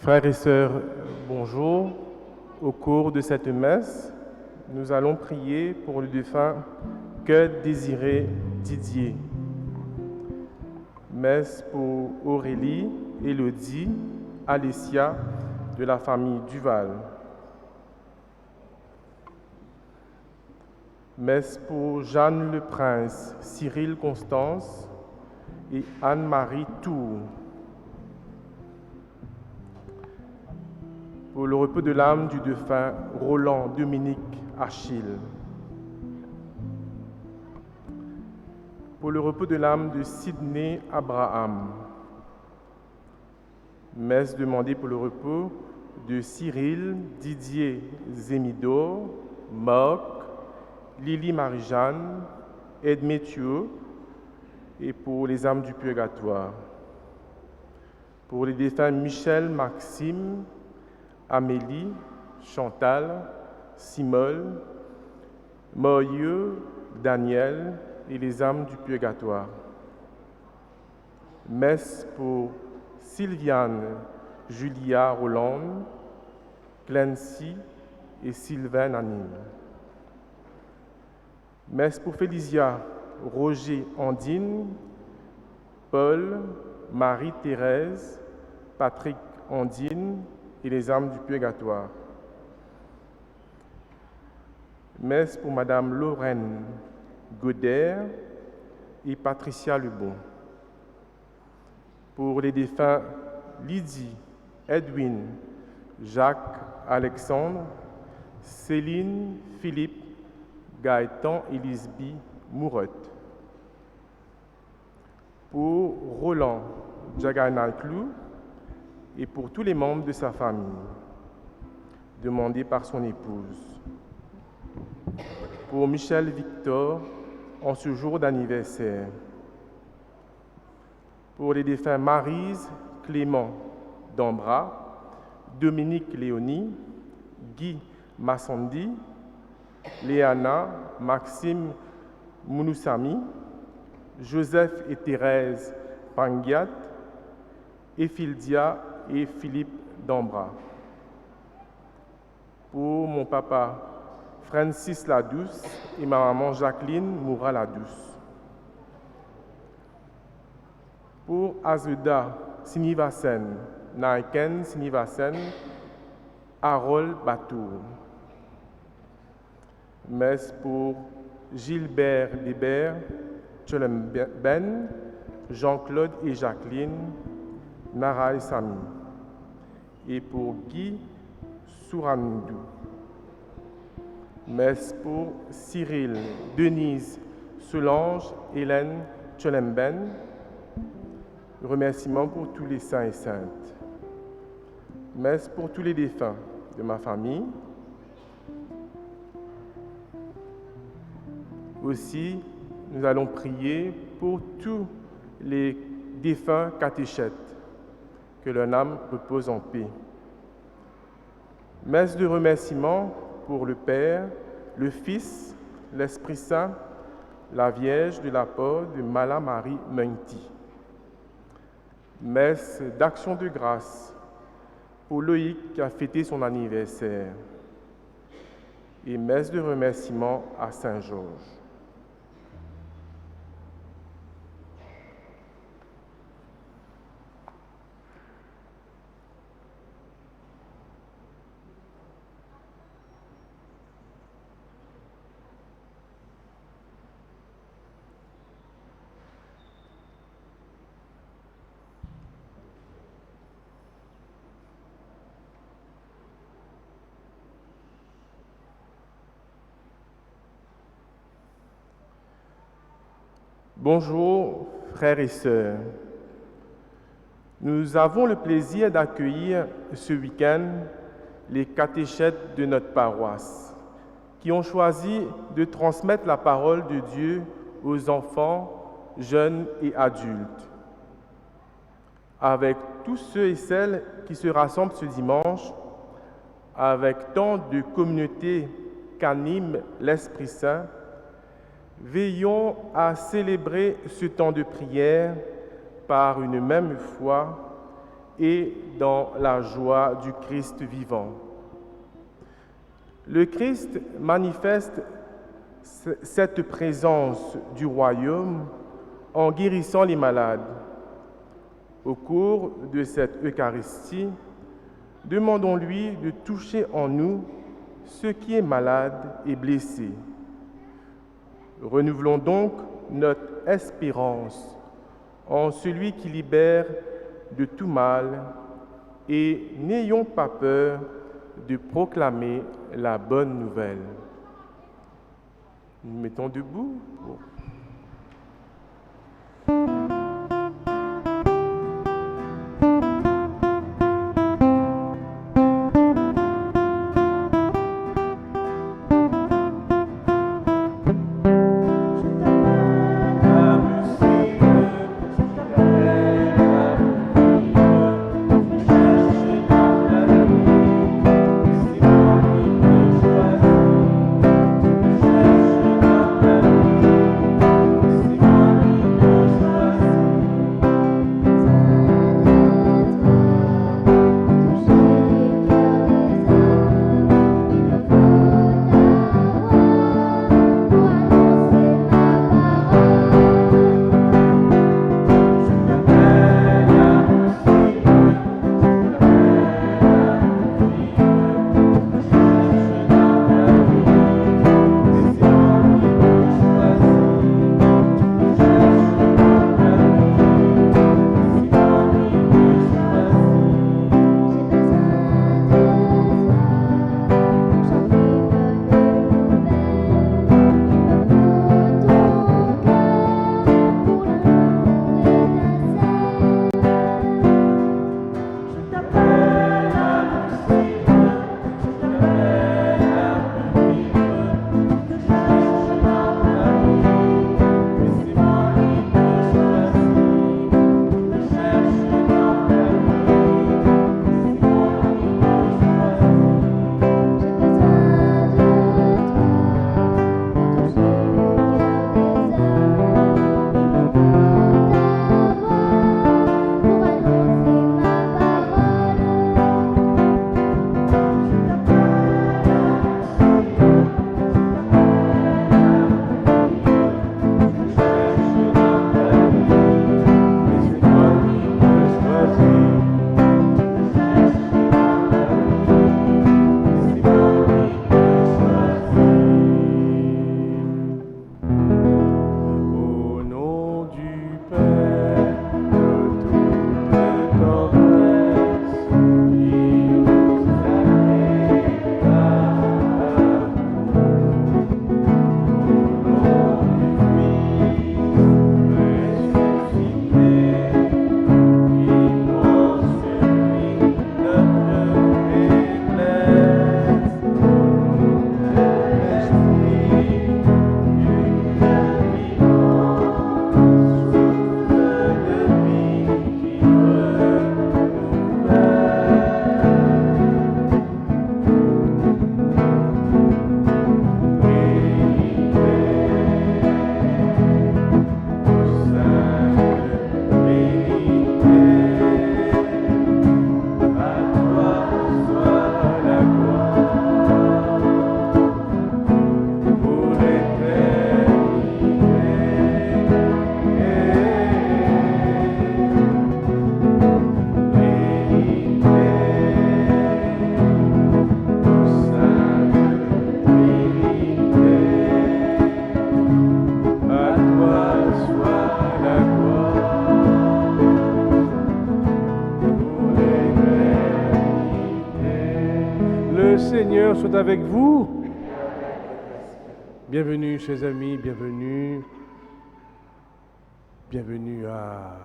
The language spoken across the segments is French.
Frères et sœurs, bonjour. Au cours de cette messe, nous allons prier pour le défunt Cœur Désiré Didier. Messe pour Aurélie, Élodie, Alessia de la famille Duval. Messe pour Jeanne Le Prince, Cyril Constance et Anne-Marie Tour. Pour le repos de l'âme du défunt Roland Dominique Achille. Pour le repos de l'âme de Sidney Abraham. Messe demandée pour le repos de Cyril Didier Zemidor, Marc, Lily Marie-Jeanne, Edmé Thieu et pour les âmes du purgatoire. Pour les défunts Michel Maxime, Amélie, Chantal, Simole, Moyeux, Daniel et les âmes du purgatoire. Messe pour Sylviane, Julia Roland, Clancy et Sylvain Anime. Messe pour Félicia, Roger Andine, Paul, Marie-Thérèse, Patrick Andine et les âmes du purgatoire. Messe pour Madame Lorraine Goder et Patricia Lebon. Pour les défunts Lydie, Edwin, Jacques, Alexandre, Céline, Philippe, Gaëtan et Lisby Mourotte. Pour Roland Djaganalclou et pour tous les membres de sa famille, demandés par son épouse. Pour Michel Victor, en ce jour d'anniversaire. Pour les défunts Maryse Clément Dambra, Dominique Léonie, Guy Massandi, Léana Maxime Mounoussami, Joseph et Thérèse Pangiat, Ephildia et Philippe Dambra. Pour mon papa Francis Ladouce et ma maman Jacqueline Moura Ladouce. Pour Azuda Sinivasen, Naiken Sinivasen, Harold Batour. Messe pour Gilbert Débert, Ben, Jean-Claude et Jacqueline, Nara et Samy. Et pour Guy Sourandou. Messe pour Cyril, Denise, Solange, Hélène, Tcholemben. Remerciements pour tous les saints et saintes. Messe pour tous les défunts de ma famille. Aussi, nous allons prier pour tous les défunts catéchètes, que leur âme repose en paix. Messe de remerciement pour le Père, le Fils, l'Esprit Saint, la Vierge de l'apport de Mala Marie Mengti. Messe d'action de grâce pour Loïc qui a fêté son anniversaire. Et messe de remerciement à Saint-Georges. Bonjour, frères et sœurs. Nous avons le plaisir d'accueillir ce week-end les catéchètes de notre paroisse qui ont choisi de transmettre la parole de Dieu aux enfants, jeunes et adultes. Avec tous ceux et celles qui se rassemblent ce dimanche, avec tant de communautés qu'anime l'Esprit Saint, veillons à célébrer ce temps de prière par une même foi et dans la joie du Christ vivant. Le Christ manifeste cette présence du royaume en guérissant les malades. Au cours de cette Eucharistie, demandons-lui de toucher en nous ce qui est malade et blessé. Renouvelons donc notre espérance en celui qui libère de tout mal et n'ayons pas peur de proclamer la bonne nouvelle. Nous nous mettons debout. Le Seigneur soit avec vous. Bienvenue, chers amis, bienvenue. Bienvenue à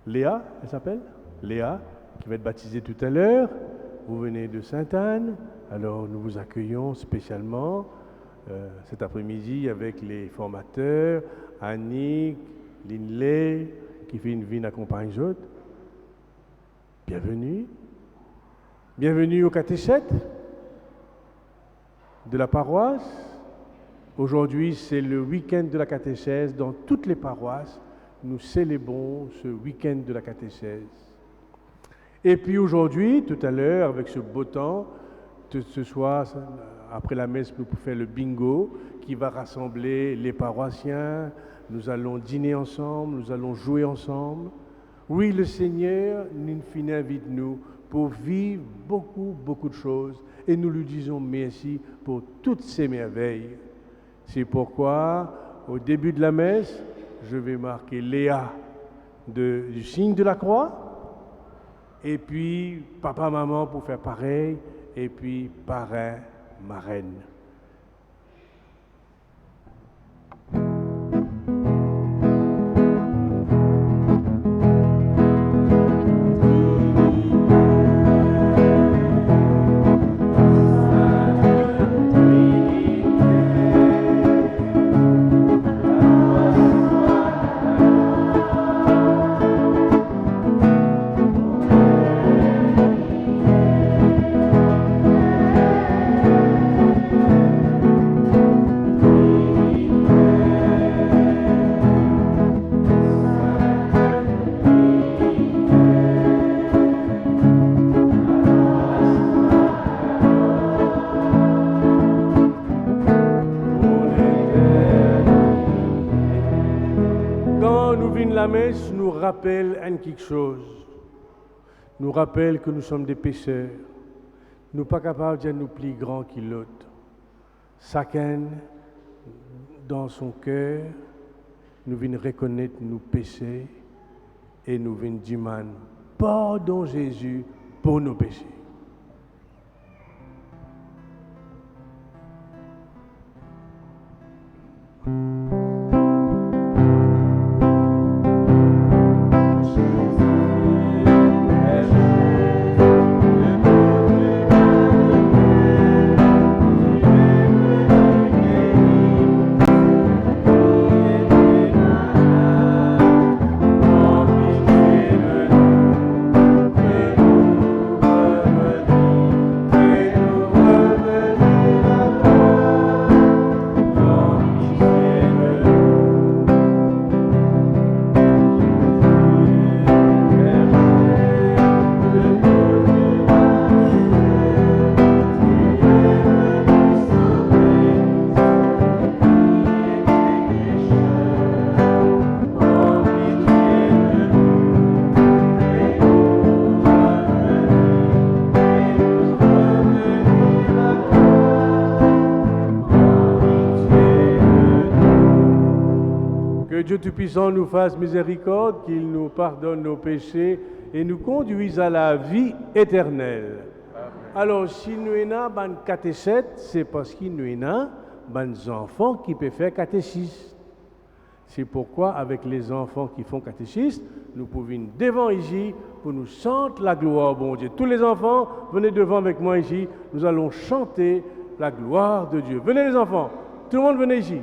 Léa, elle s'appelle Léa, qui va être baptisée tout à l'heure. Vous venez de Sainte-Anne, alors nous vous accueillons spécialement cet après-midi avec les formateurs, Annick, Linley, qui fait une vie accompagne les autres. Bienvenue. Bienvenue au catéchète de la paroisse. Aujourd'hui, c'est le week-end de la catéchèse. Dans toutes les paroisses, nous célébrons ce week-end de la catéchèse. Et puis aujourd'hui, tout à l'heure, avec ce beau temps, ce soir, après la messe, nous pouvons faire le bingo qui va rassembler les paroissiens. Nous allons dîner ensemble, nous allons jouer ensemble. Oui, le Seigneur nous invite nous pour vivre beaucoup de choses. Et nous lui disons merci pour toutes ces merveilles. C'est pourquoi, au début de la messe, je vais marquer Léa du signe de la croix, et puis papa, maman pour faire pareil, et puis parrain, marraine. La messe nous rappelle quelque chose. Nous rappelle que nous sommes des pécheurs. Nous ne sommes pas capables de nous plus grands que l'autre. Chacun, dans son cœur, nous venons reconnaître nos péchés et nous venons demander pardon Jésus pour nos péchés. Dieu Tout-Puissant nous fasse miséricorde, qu'il nous pardonne nos péchés et nous conduise à la vie éternelle. Amen. Alors, si nous avons un catéchète, c'est parce qu'il nous avons des enfants qui peuvent faire catéchisme. C'est pourquoi, avec les enfants qui font catéchisme, nous pouvons devant ici pour nous chanter la gloire, bon Dieu. Tous les enfants, venez devant avec moi ici, nous allons chanter la gloire de Dieu. Venez les enfants, tout le monde venez ici.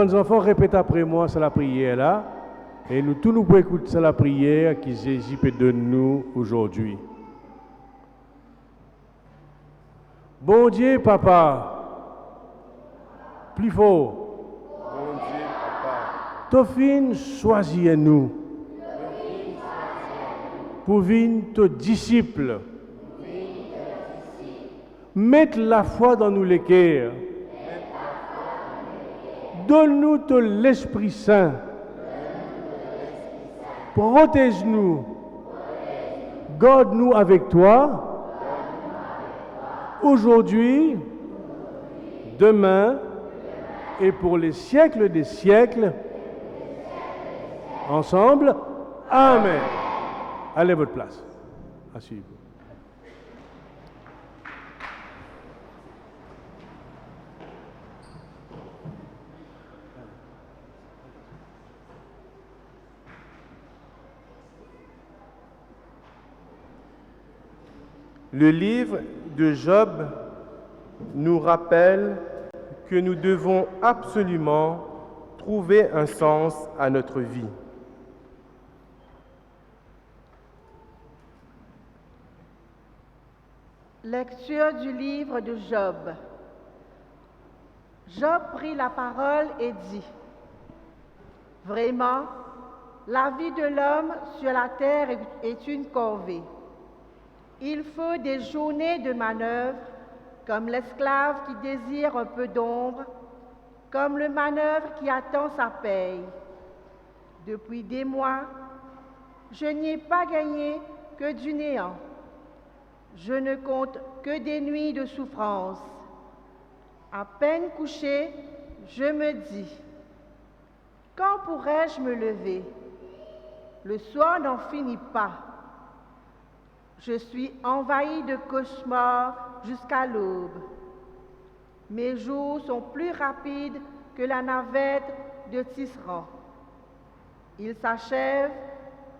bonnes enfants, répète après moi, c'est la prière là. Et nous tous nous pouvons écouter ça la prière qui Jésus peut donner nous aujourd'hui. Bon Dieu, papa, plus fort. Bon Dieu, Papa, Tofine, choisis-nous pour venir te disciples. Mette la foi dans nous les cœurs. Donne-nous de l'Esprit Saint. Protège-nous. Garde-nous avec toi. Aujourd'hui, demain et pour les siècles des siècles. Ensemble, Amen. Allez à votre place. Asseyez-vous. le livre de Job nous rappelle que nous devons absolument trouver un sens à notre vie. Lecture du livre de Job. Job prit la parole et dit : « Vraiment, la vie de l'homme sur la terre est une corvée. Il faut des journées de manœuvre, comme l'esclave qui désire un peu d'ombre, comme le manœuvre qui attend sa paye. Depuis des mois, je n'y ai pas gagné que du néant. Je ne compte que des nuits de souffrance. À peine couché, je me dis : quand pourrais-je me lever ? Le soir n'en finit pas. Je suis envahi de cauchemars jusqu'à l'aube. Mes jours sont plus rapides que la navette de Tisserand. Ils s'achèvent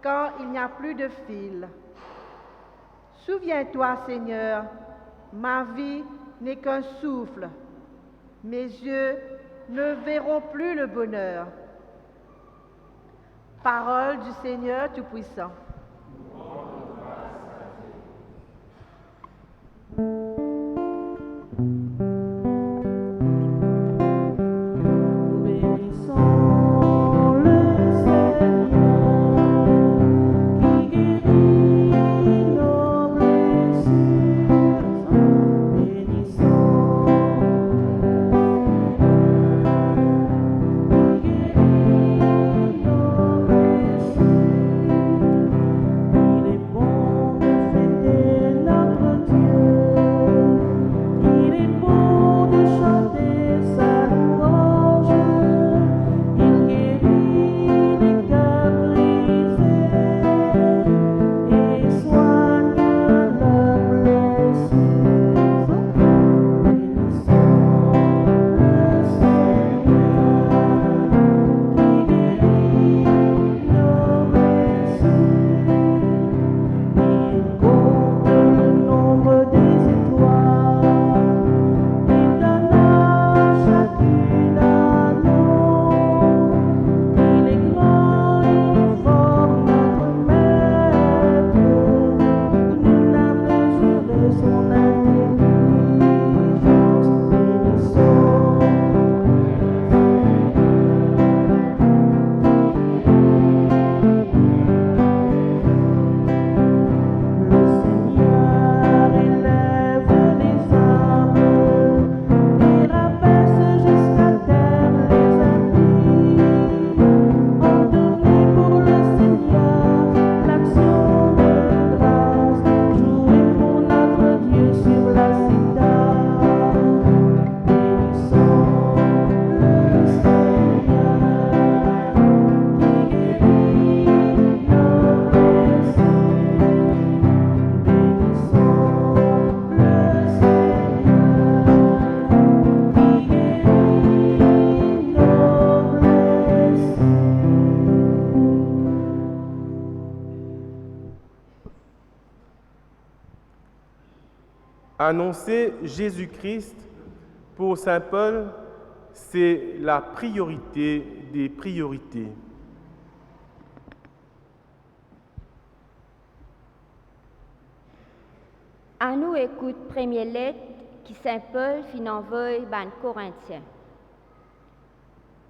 quand il n'y a plus de fil. Souviens-toi, Seigneur, ma vie n'est qu'un souffle. Mes yeux ne verront plus le bonheur. Parole du Seigneur Tout-Puissant. Annoncer Jésus-Christ pour saint Paul c'est la priorité des priorités. À nous écoute première lettre qui Saint Paul fin envoie ban Corinthiens.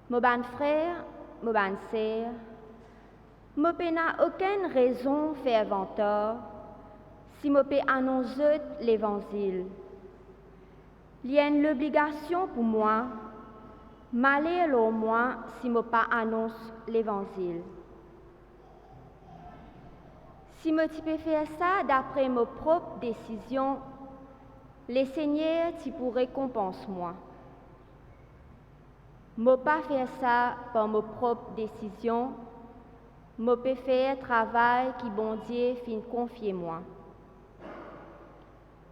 Mon ban frère, mon ban sœur, moi n'a aucune raison faire vanteur si moi peux annoncer l'évangile. Il y a une obligation pour moi, m'aller au moins si moi pas annonce l'évangile. Si moi peux faire ça d'après mes propres décisions, les seigneurs t'y pour récompense moi. Moi pas faire ça par mes propres décisions, moi peux faire travail qui bon Dieu fin confier moi.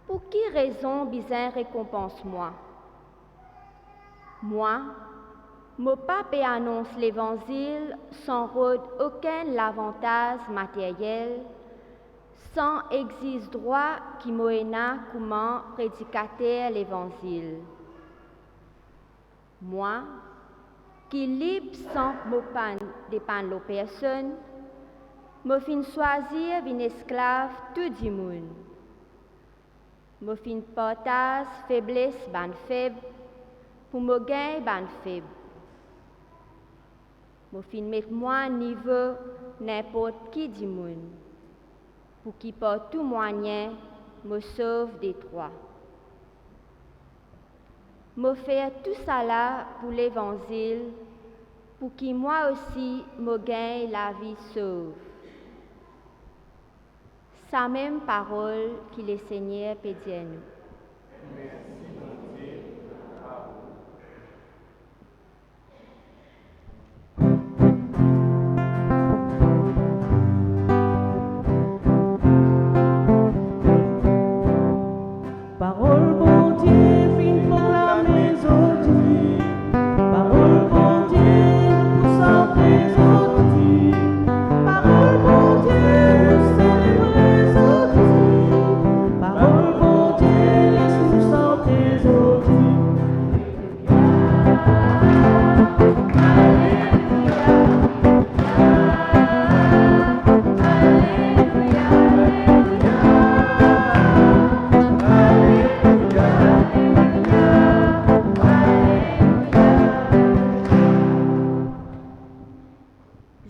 Pour qui raison bizarre récompense moi? Moi pas peut annonce l'évangile sans rôde aucun avantage matériel, sans exige droit qui moena comment prédicateur l'évangile. Moi, qui libre sans dépendre de personne, me fin choisir une esclave tout du monde. Me fin partage faiblesse ban faible pour me gagner ban faible. Me fin mettre moi niveau n'importe qui du monde pour qui par tout moyen me sauve des trois. Me faire tout ça là pour l'évangile, pour qui moi aussi me gagne la vie sauve. Sa même parole que le Seigneur peut dire nous. Parole bon Dieu, fin proclamer aujourd'hui. Parole bon Dieu, nous sortir aujourd'hui. Parole bon Dieu, nous célébrer aujourd'hui. Parole bon Dieu, laisse-nous sortir aujourd'hui.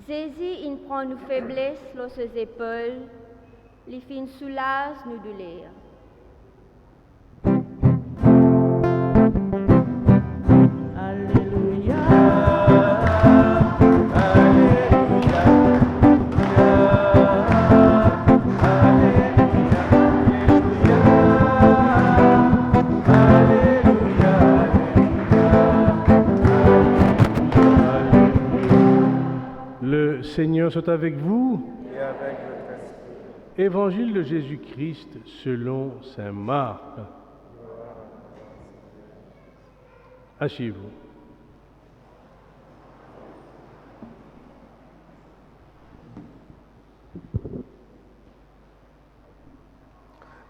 Jésus, il prend nos faiblesses sur ses épaules, les fins soulage nos douleurs. Alléluia. Le Seigneur soit avec vous. Et avec votre esprit. Évangile de Jésus-Christ selon saint Marc. Asseyez-vous.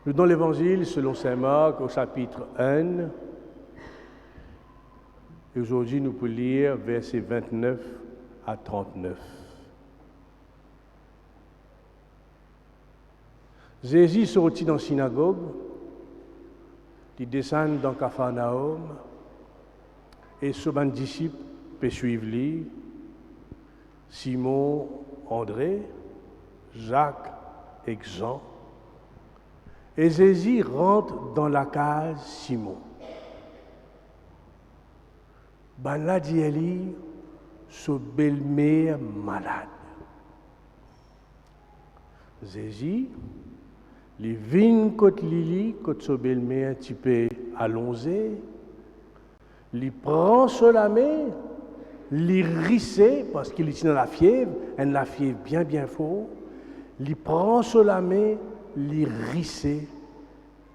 Nous dans l'Évangile selon saint Marc au chapitre 1. Et aujourd'hui, nous pouvons lire versets 29 à 39. Jésus sortit dans la synagogue, il descend dans Capharnaüm, et ses disciples peuvent suivre lui, Simon, André, Jacques et Jean. Et Jésus rentre dans la case Simon. Ben là, dit Eli, sa belle-mère malade. Jésus, les vignes côte Lili, côte sa belle-mère, tu peux alloncer, il prend sur la main, il risse, parce qu'il est dans la fièvre bien fort, il prend sur la main, il risse,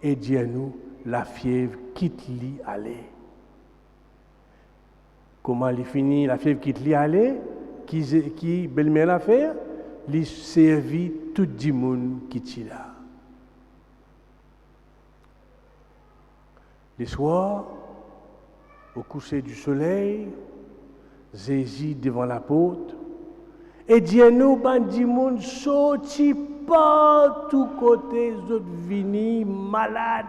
et dit à nous, la fièvre quitte lui aller. Comment il finit, la fièvre quitte lui aller, qui belle-mère l'a fait, il servit tout le monde qui est là. Le soir, Au coucher du soleil, Jésus devant l'apôtre, et dis-nous, bandi moun, sorti par tous côtés, zot vini malade,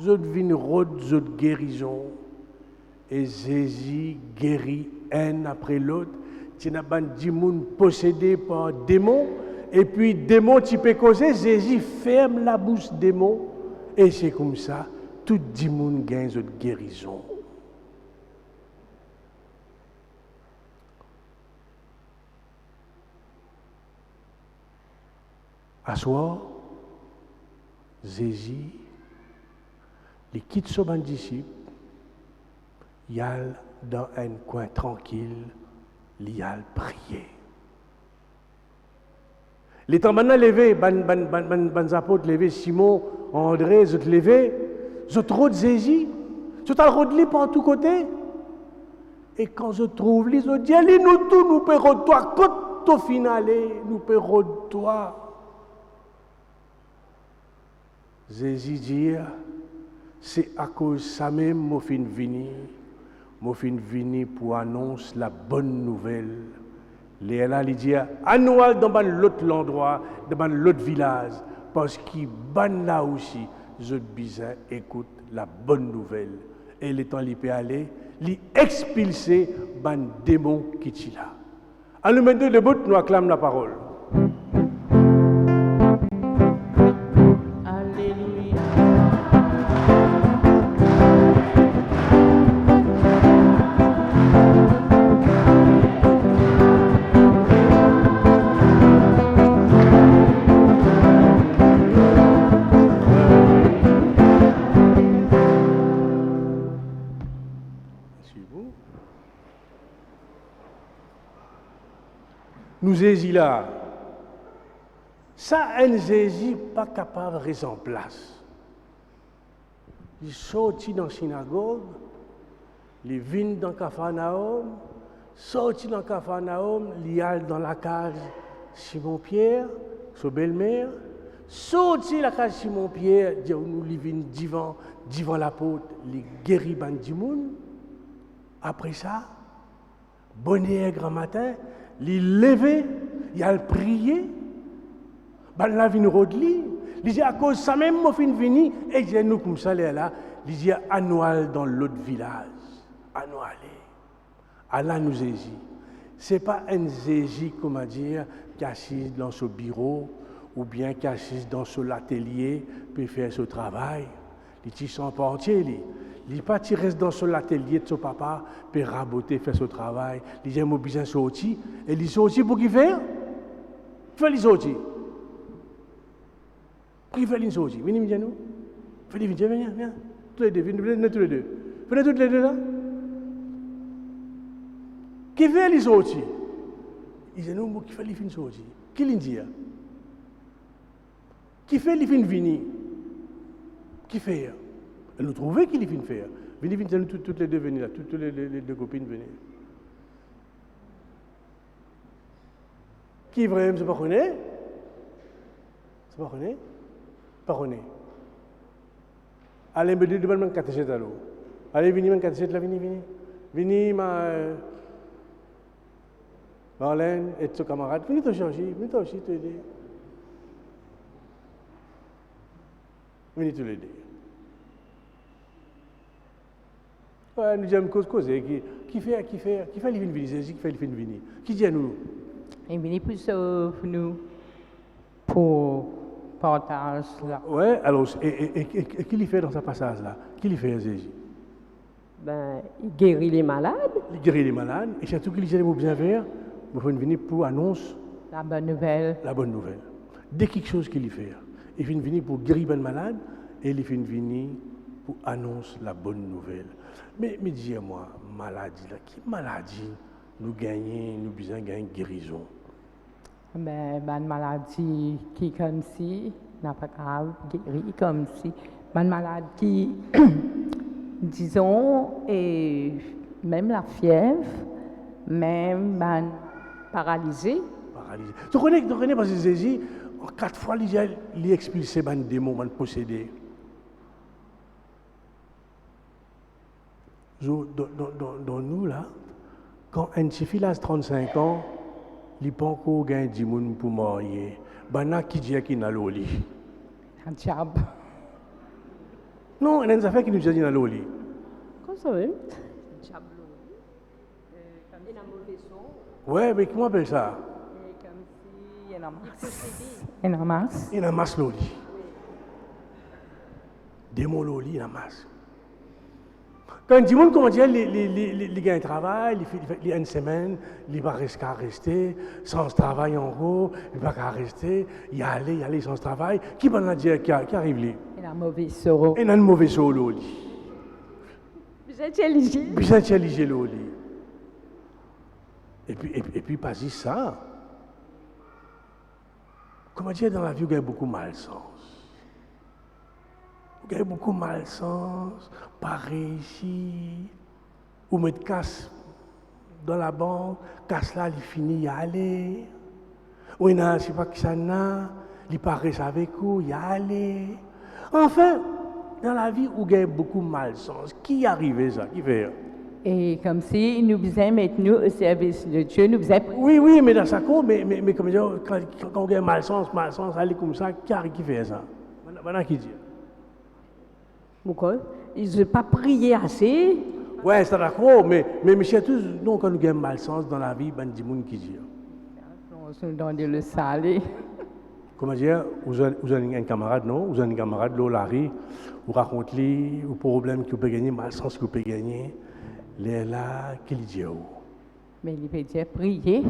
zot vini rod, zot guérison. Et Jésus guérit un après l'autre. Tina bandi moun possédé par démon, et puis démon tu peux causer, Jésus ferme la bouche démon, et c'est comme ça, tout démon gagne zot guérison. À soir, Jésus, il quitte son disciple, il y a dans un coin tranquille, il y a prier. Les temps maintenant levé, ban apôtres levé, Simon, André, ils levé, ils ont Jésus, ils ont rodé par tous côtés. Et quand je trouve, ils ont dit, allez nous tous, nous paierons toi, quand au final, nous paierons toi. Jésus dit, c'est à cause de ça même que je suis venu pour annoncer la bonne nouvelle. Léa, il dit, annuel dans l'autre endroit, dans l'autre village, parce qu'il ban là aussi, je besoin écoute la bonne nouvelle. Et le temps il peut aller, il expulser ban démon qui est là. En le moment debout, nous acclamons la parole. Nous Jésus là, ça un Jésus pas capable de rester en place. Il sortit dans la synagogue, il vient dans Capharnaüm, sorti dans Capharnaüm, il allait dans la case Simon-Pierre, sa belle-mère, sorti la case Simon-Pierre, nous il vient devant l'apôtre, il guérit Bandimoun. Après ça, bonnet grand matin, il levé, il a prié, il a vu rodli, il dit à cause de ça même, je suis venu, et il nous comme ça, là, il dit annuel dans l'autre village, annuel. Allah nous Jésus. Ce n'est pas un Jésus, comment dire, qui est assis dans son bureau, ou bien qui est assis dans son atelier, pour faire son travail. Il dit son entier, il n'est pas qui reste dans son atelier de son papa pour raboter, faire son travail. Il dit, moi, besoin de sortir. Et il sortit pour qui faire? Fais les sortir. Qui fait les sortir? Venez, nous. Viens. Tous les deux, venez tous les deux. Venez tous les deux là. Qui fait les sortir? Il dit, nous, qui fait les fins sortir? Qui l'in dit? Qui fait les fins venir? Qui fait? Et nous trouvons qu'il vient faire. Venez, toutes les deux venir là, toutes les deux copines venir. Qui vraiment se connaît? Se connaît? Pas connaît. Allez, me demande un catéchète à l'eau. Allez, venez, un catéchète là, venez. Venez, Marlène et son camarade. Venez te changer, venez aussi te aider. Venez te l'aider. Ouais, nous avons causer. Qui fait les vins venir? Jésus qui fait les vins venir. Qui dit à nous? Il vient plus nous pour partage là. Ouais, alors, et qui lui fait dans ce passage-là? Qui lui fait Jésus? Ben, il guérit les malades. Il guérit les malades, et surtout qu'il dit à nous bien faire, nous pouvons venir pour annoncer la bonne nouvelle. La bonne nouvelle. Dès quelque chose qu'il lui fait, il vient venir pour guérir les malades, et il vient venir pour annoncer la bonne nouvelle. Mais dis-moi, maladie, là, qui maladie nous gagnons, nous besoin de gagner guérison? Ben, une maladie qui comme si, n'a pas grave, guérie comme si. Une maladie qui, disons, et même la fièvre, même paralysée. Paralysée. Tu connais parce que Jésus, 4 fois, il a expulsé les démons, les possédés. Dans nous, là, quand un petit fille a 35 ans, il pense qu'on gagne 10 000 pour marier. Ben, qui dit qu'il n'a l'oli? Un diable. Non, il y a des affaires qui nous disent qu'il n'a l'oli. Comme ça, même. Ouais, mais comment on appelle ça? Comme si il y en a masse. Il y en a masse. Il y a masse l'oli. Démon l'oli, il y a masse. Quand il dit, comment dire, les gars travaillent, il y a une semaine, il va rester, sans travail en gros, il va rester, il aller sans travail. Qui va dire qui arrive là? Il a un mauvais soro. Il a un mauvais solo. Vous êtes éligible. Puis ça, c'est éligible. Et puis, pas juste ça. Comment dire, dans la vie, il y a beaucoup de malsens. Il y a beaucoup de malsens, pas réussi. Ou mettre casse dans la banque, casse là, il finit, il aller. Ou il n'a, je ne sais pas qui ça n'a, il paraît avec vous, il aller. Enfin, dans la vie, il y a beaucoup de malsens. Qui arrive ça? Qui fait? Et comme si nous besoin mettre nous au service de Dieu, nous besoin. Oui, mais dans sa cour, mais comme dire, quand il y a malsens, aller comme ça, qui fait ça? Maintenant, qui dit? Pourquoi? Ils n'ont pas prié assez. Ouais, c'est d'accord, mais monsieur, tous, nous, quand nous avons malsens dans la vie, il y a des gens qui disent. On se donne le salé. Comment dire, vous avez un camarade, non? Vous avez un camarade, Larry, vous racontez le problème que vous pouvez gagner, malsens que vous pouvez gagner. Les là, qu'il dit où? Mais il peut dire prier.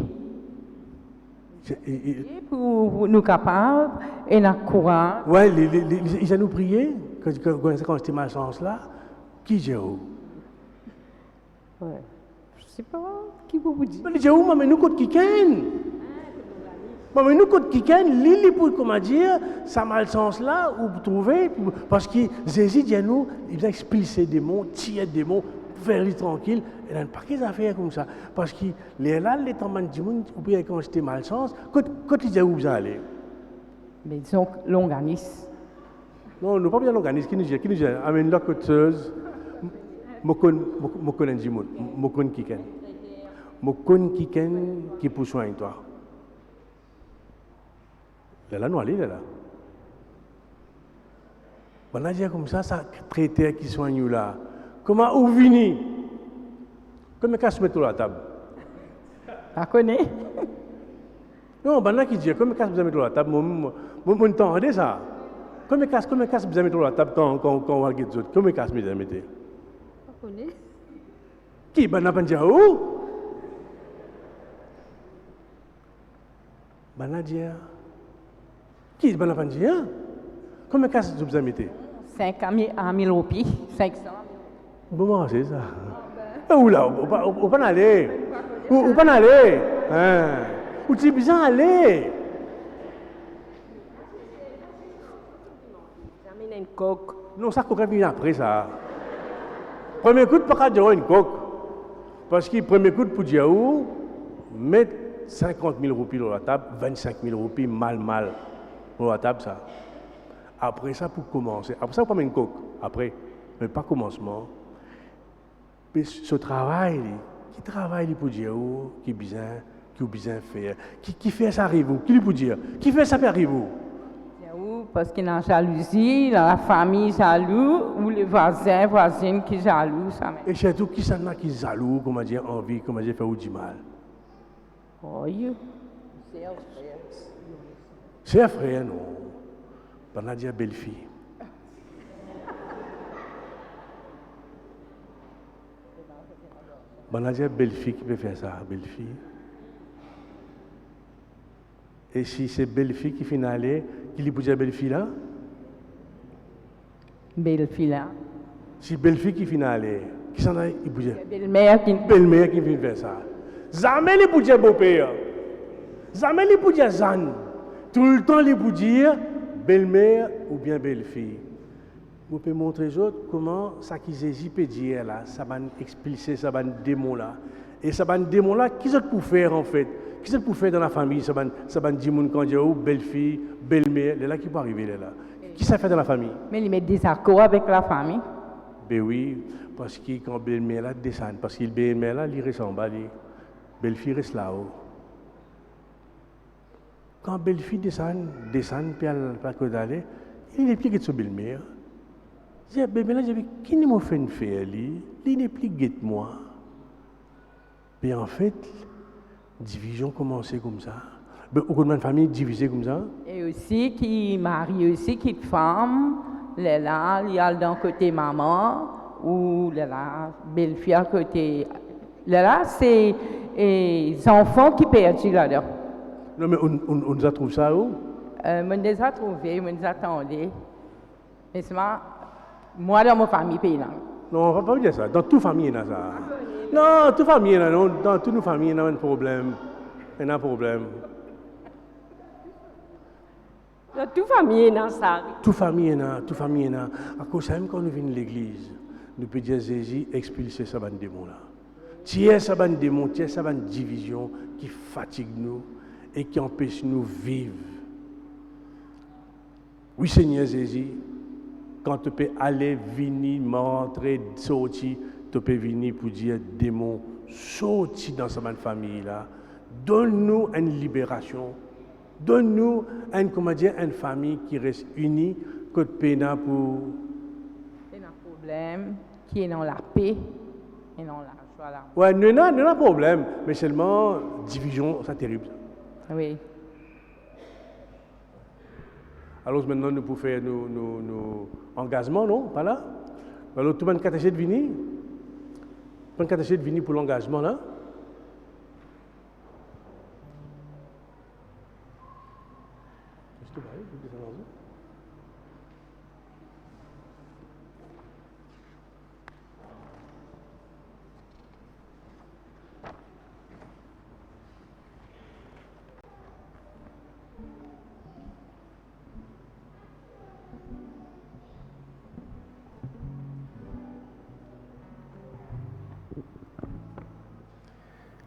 Pour nous capables et nous courant. Oui, ils ont nous prié quand c'était malchance là. Qui dit où? Ouais. Je ne sais pas qui vous dire. Mais il dit où, mais nous côté qui ken? Mais nous côté qui ken, l'île pour comment dire, sa malchance là, où vous trouvez, parce que Jésus dit à nous, il a expulsé des démons, tirer des démons. Faire lui tranquille, et dans pas qu'ils affaires comme ça. Parce que les là, les temps du monde, ou bien quand j'étais malchance, quand ils disent où vous allez? Mais disons l'organisme. Non, nous pas bien l'organisme, qui nous dit, amène la coteuse, mokon du monde, mokon kiken, qui pour soigner toi. Là, nous allons là. On a dit comme ça traiteur qui soigne là. Comment vous venez? Comment est-ce que vous mettez sur la table? Tu connais? Non, ben qui dit, comment est-ce que vous mettez sur la table? Moi, entendez ça? Comment est-ce que vous mettez sur la table quand on va les autres? Comment est-ce que vous mettez? Je connais. Qui? Ben n'a pas dit où? Ben n'a dit. Qui? Ben n'a pas dit. Comment est-ce que vous mettez? 5 à 1000 roupies, 500. Comment c'est ça? Où là? Où pas aller? Où pas aller? Où tu es besoin d'aller? J'amène une coque. Non, ça coque vient après ça. Premier coup, pas dire une coque. Parce que premier coup pour dire où, mettre 50 000 roupies sur la table, 25 000 roupies mal sur la table, ça. Après ça, pour commencer. Après ça, on prend une coque. Après, mais pas commencement. Mais ce travail, qui travaille pour dire qui besoin faire, qui fait ça arrive, qui lui peut dire, qui fait ça arrive. Parce qu'il y a la jalousie, la famille jaloux, ou les voisines qui jaloux. Ça. Et surtout, qui s'en a qui jaloux, comment dire, envie, comment dire, faire du mal. Oh, you. C'est un frère, non. On a dit belle-fille. On a dit belle-fille qui peut faire ça, belle-fille. Et si c'est belle-fille qui finit aller, qui lui peut dire belle-fille là? Belle-fille là. Si belle-fille qui finit aller, qui s'en a, il peut dire? Belle-mère qui Belle-mère qui fait ça. Jamais les peut dire beau-père. Jamais les peut dire Zan. Tout le temps les peut dire belle-mère ou bien belle-fille. Vous pouvez montrer aux autres comment ça qui Jésus peut dire là, ça va expliquer ça va démon là. Et ça va démon là, qui c'est pour faire en fait? Qui c'est pour faire dans la famille? Ça va dire mon quand dire belle-fille, belle-mère, là qui peut arriver là. Qui ça fait dans la famille? Mais il met des accords avec la famille. Ben oui, parce que quand belle-mère là descend, parce qu'il belle-mère là, il reste en bas, belle-fille reste là-haut. Quand belle-fille descend, puis elle va d'aller, il n'est plus que de belle-mère. J'ai belle-mère là, j'ai dit, qui ne m'a fait une faire, il n'est plus que de moi. Mais en fait, division commençait comme ça. Ben, au cours de ma famille, divisée comme ça. Et aussi, qui marie aussi, qui femme, là, il y a d'un côté maman, ou là, belle-fille à côté. Là, c'est les enfants qui perdent là-dedans. Non, mais on nous a trouvé ça où? On les a trouvés, on les attendait. Mais seulement, moi, dans ma famille, pays là. Non, on ne va pas dire ça. Dans toute famille, il y a ça. Non, toute famille, dans toutes nos familles, il y a un problème. Il y a un problème. Dans toute famille, dans ça. Toute famille, il y a. À cause de ça, même quand nous venons de l'église, nous pouvons dire Jésus, expulser ce démon là. Tiens, ce démon, tiens, cette division qui fatigue nous et qui empêche nous de vivre. Oui, Seigneur Jésus, quand tu peux aller, venir, rentrer, sortir, tu peux venir pour dire démon, sorti dans cette famille là. Donne-nous une libération. Donne-nous une famille qui reste unie, que tu peux pour. C'est un problème qui est dans la paix et dans la joie là. Ouais, nous n'avons pas de problème, mais seulement division, c'est terrible. Oui. Alors maintenant, nous pouvons faire nos engagements, non? Pas là? Alors, tout le monde catéché de venir? Tout le monde catéché de venir pour l'engagement, là?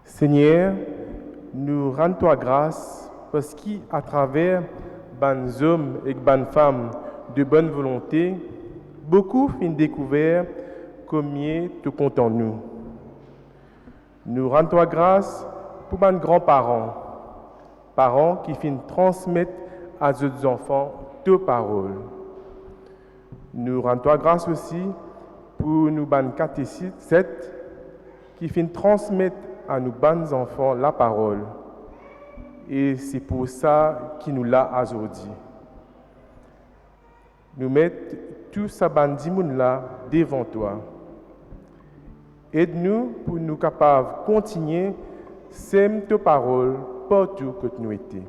Seigneur, nous rendons-toi grâce parce qu'à travers les hommes et les femmes de bonne volonté, beaucoup ont découvert combien tu comptes en nous. Nous rendons-toi grâce pour nos grands-parents, parents qui finissent transmettre à leurs enfants tes paroles. Nous rendons-toi grâce aussi pour nos catéchistes qui finissent transmettre à nos bons enfants la parole. Et c'est pour ça qu'il nous l'a aujourd'hui. Nous mettons tout ça là devant toi. Aide-nous pour nous capables de continuer à s'aimer tes paroles partout que nous étions.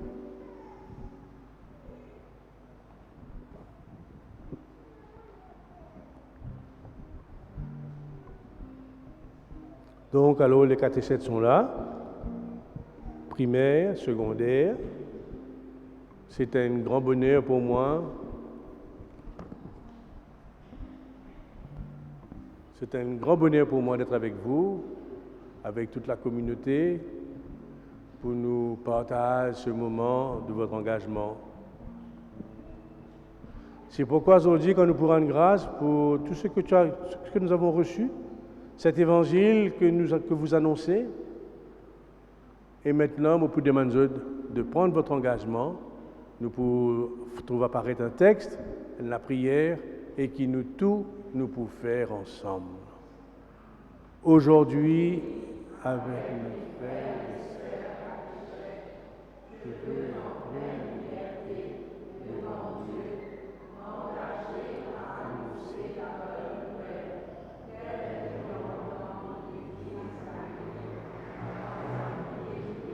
Donc, alors, les catéchètes sont là, primaire, secondaire. C'est un grand bonheur pour moi. C'est un grand bonheur pour moi d'être avec vous, avec toute la communauté, pour nous partager ce moment de votre engagement. C'est pourquoi aujourd'hui, quand nous pourrons rendre grâce pour tout ce que nous avons reçu, cet évangile que vous annoncez, et maintenant, nous pouvons demander de prendre votre engagement. Nous pouvons trouver apparaître un texte, la prière, et qui nous pouvons faire ensemble. Aujourd'hui, avec le Père et Sœur, je veux en pleine liberté devant Dieu, m'engager à annoncer la bonne nouvelle, qu'elle est entendue du Christ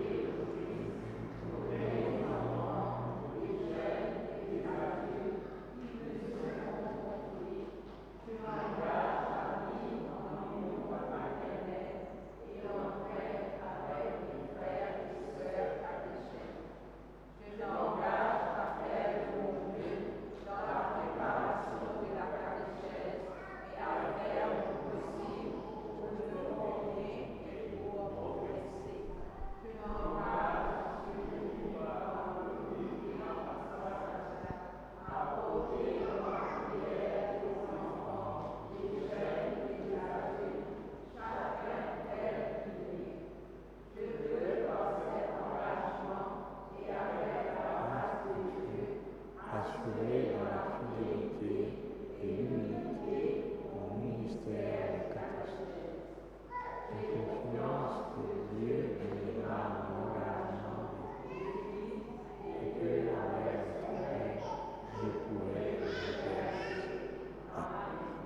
et pour les enfants, les jeunes et les adultes qui ne seront construits. Tu m'engages à vivre en union fraternelle et en paix avec mes frères et sœurs catéchètes.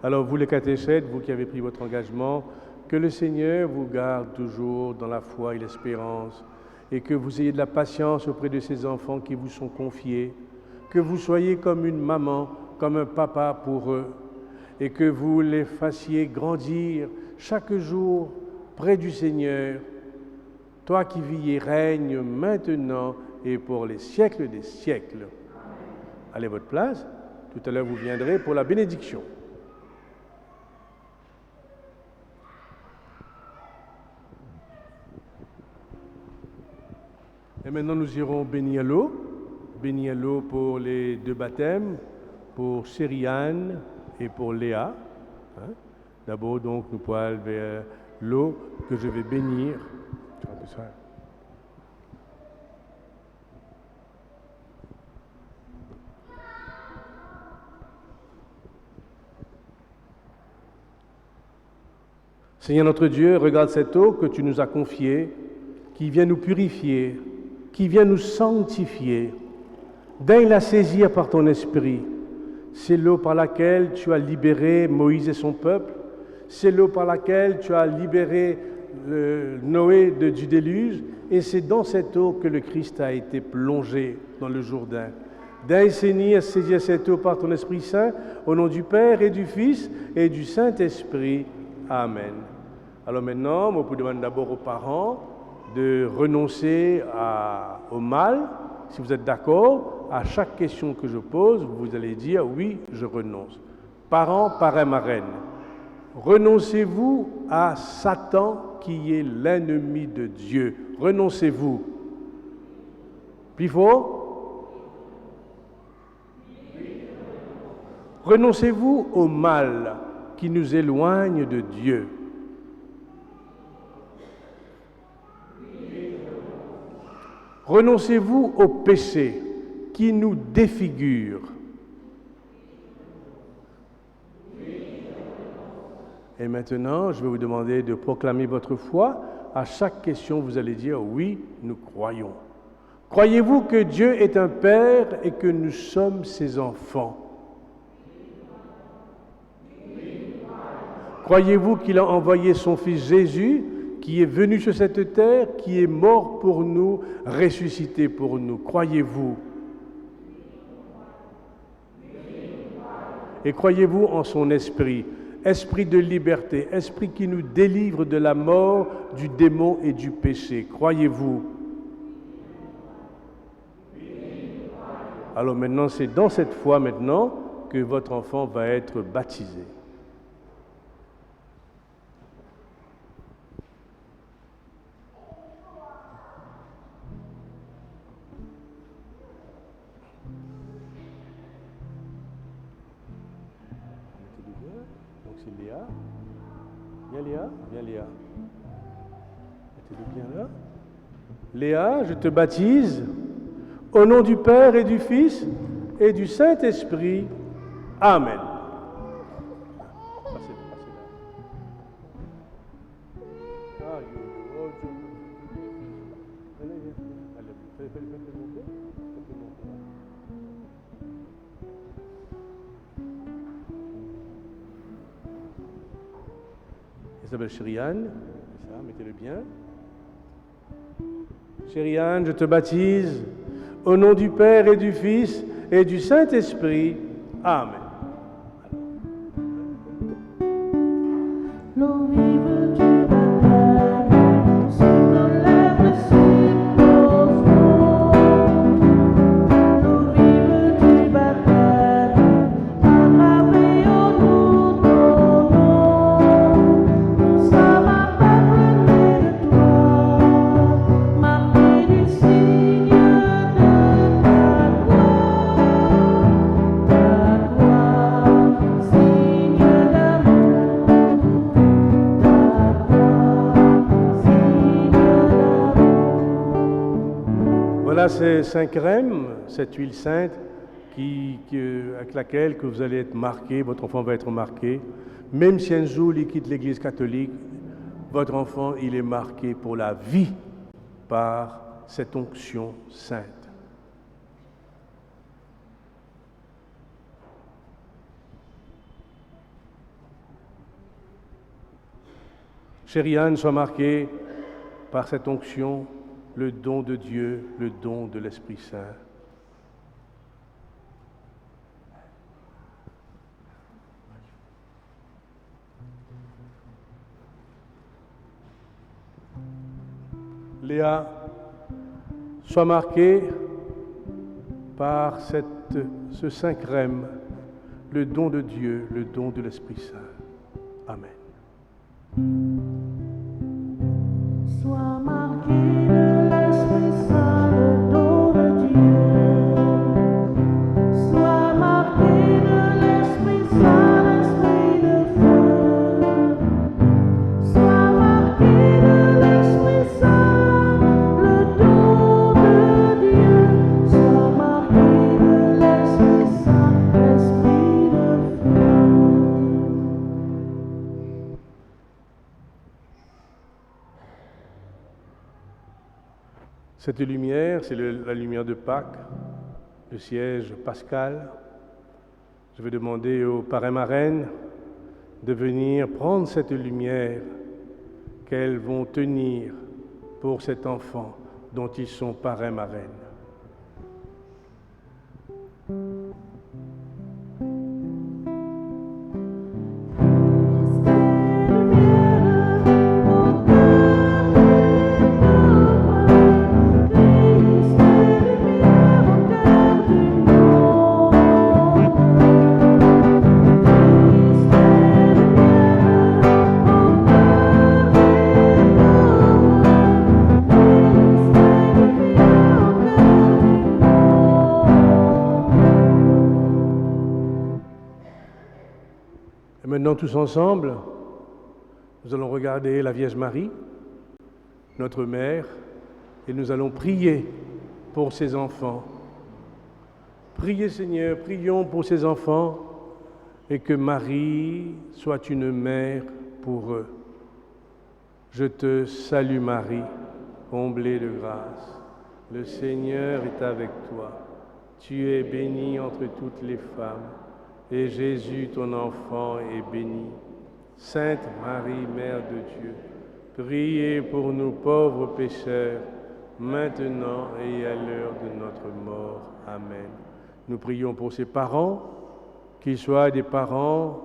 Alors vous les catéchètes, vous qui avez pris votre engagement, que le Seigneur vous garde toujours dans la foi et l'espérance et que vous ayez de la patience auprès de ces enfants qui vous sont confiés, que vous soyez comme une maman, comme un papa pour eux et que vous les fassiez grandir chaque jour près du Seigneur, toi qui vis et règnes maintenant et pour les siècles des siècles. Allez à votre place, tout à l'heure vous viendrez pour la bénédiction. Et maintenant nous irons bénir l'eau pour les 2 baptêmes, pour Chéri-Anne et pour Léa. Hein? D'abord donc nous pouvons vers l'eau que je vais bénir. Seigneur notre Dieu, regarde cette eau que tu nous as confiée, qui vient nous purifier, qui vient nous sanctifier. Daigne la saisir par ton esprit. C'est l'eau par laquelle tu as libéré Moïse et son peuple. C'est l'eau par laquelle tu as libéré Noé du déluge. Et c'est dans cette eau que le Christ a été plongé dans le Jourdain. Daigne, Seigneur, saisir cette eau par ton Esprit Saint, au nom du Père et du Fils et du Saint-Esprit. Amen. Alors maintenant, on peut demander d'abord aux parents de renoncer au mal. Si vous êtes d'accord, à chaque question que je pose, vous allez dire « oui, je renonce ». Parents, parrain, marraine, renoncez-vous à Satan qui est l'ennemi de Dieu. Renoncez-vous. Plus fort. Renoncez-vous au mal qui nous éloigne de Dieu. Renoncez-vous au péché qui nous défigure. Et maintenant, je vais vous demander de proclamer votre foi. À chaque question, vous allez dire « oui, nous croyons ». Croyez-vous que Dieu est un Père et que nous sommes ses enfants? Croyez-vous qu'il a envoyé son Fils Jésus, qui est venu sur cette terre, qui est mort pour nous, ressuscité pour nous? Croyez-vous? Et croyez-vous en son esprit, esprit de liberté, esprit qui nous délivre de la mort, du démon et du péché? Croyez-vous? Alors maintenant, c'est dans cette foi maintenant que votre enfant va être baptisé. Donc c'est Léa. Viens Léa, viens Léa. Mettez-le bien là. Léa, je te baptise au nom du Père et du Fils et du Saint-Esprit. Amen. Passez là. Ah, allez, faites monter. Il s'appelle Chéri-Anne. C'est ça, mettez-le bien. Chéri-Anne, je te baptise au nom du Père et du Fils et du Saint-Esprit. Amen. L'eau vive du baptême se relève si profond. L'eau vive du baptême a gravé au bout ton nom. Nous sommes un peuple né de toi, marqué du signe de ta gloire, signe d'amour. Voilà ces 5 crèmes, cette huile sainte avec laquelle que vous allez être marqué, votre enfant va être marqué. Même si un jour il quitte l'Église catholique, votre enfant il est marqué pour la vie par cette onction sainte. Chérie Anne, sois marquée par cette onction, le don de Dieu, le don de l'Esprit Saint. Léa, sois marquée par ce saint crème, le don de Dieu, le don de l'Esprit Saint. Amen. Sois marqué de l'Esprit Saint, le don de Dieu. Sois marqué de l'Esprit Saint, l'Esprit de feu. Sois marqué de l'Esprit Saint, le don de Dieu. Sois marqué de l'Esprit Saint, l'Esprit de feu. Cette lumière, c'est la lumière de Pâques, le siège pascal. Je vais demander aux parrains-marraines de venir prendre cette lumière qu'elles vont tenir pour cet enfant dont ils sont parrains-marraines. Et maintenant, tous ensemble, nous allons regarder la Vierge Marie, notre Mère, et nous allons prier pour ces enfants. Priez, Seigneur, prions pour ces enfants, et que Marie soit une mère pour eux. Je te salue Marie, comblée de grâce. Le Seigneur est avec toi. Tu es bénie entre toutes les femmes, et Jésus, ton enfant, est béni. Sainte Marie, Mère de Dieu, priez pour nous pauvres pécheurs, maintenant et à l'heure de notre mort. Amen. Nous prions pour ces parents, qu'ils soient des parents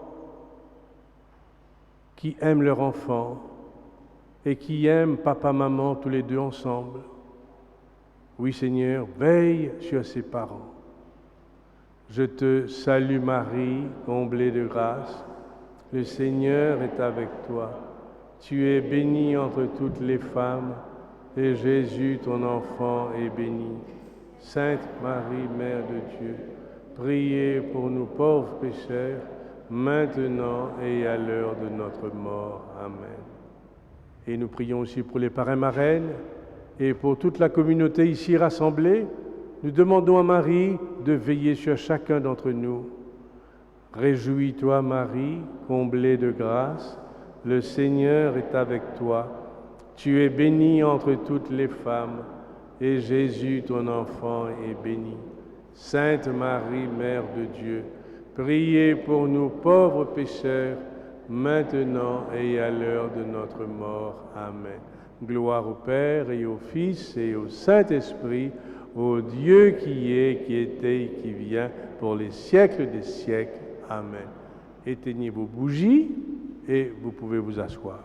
qui aiment leur enfant et qui aiment papa, maman, tous les deux ensemble. Oui, Seigneur, veille sur ces parents. Je te salue Marie, comblée de grâce. Le Seigneur est avec toi. Tu es bénie entre toutes les femmes, et Jésus, ton enfant, est béni. Sainte Marie, Mère de Dieu, priez pour nous pauvres pécheurs, maintenant et à l'heure de notre mort. Amen. Et nous prions aussi pour les parrains-marraines et pour toute la communauté ici rassemblée. Nous demandons à Marie de veiller sur chacun d'entre nous. Réjouis-toi, Marie, comblée de grâce, le Seigneur est avec toi. Tu es bénie entre toutes les femmes, et Jésus, ton enfant, est béni. Sainte Marie, Mère de Dieu, priez pour nous pauvres pécheurs, maintenant et à l'heure de notre mort. Amen. Gloire au Père et au Fils et au Saint-Esprit, au Dieu qui est, qui était et qui vient, pour les siècles des siècles. Amen. Éteignez vos bougies et vous pouvez vous asseoir.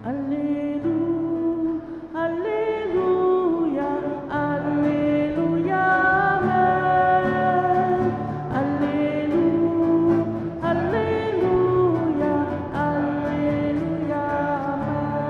Alléluia, Alléluia, Alléluia, Amen. Alléluia, Alléluia, Alléluia, Amen.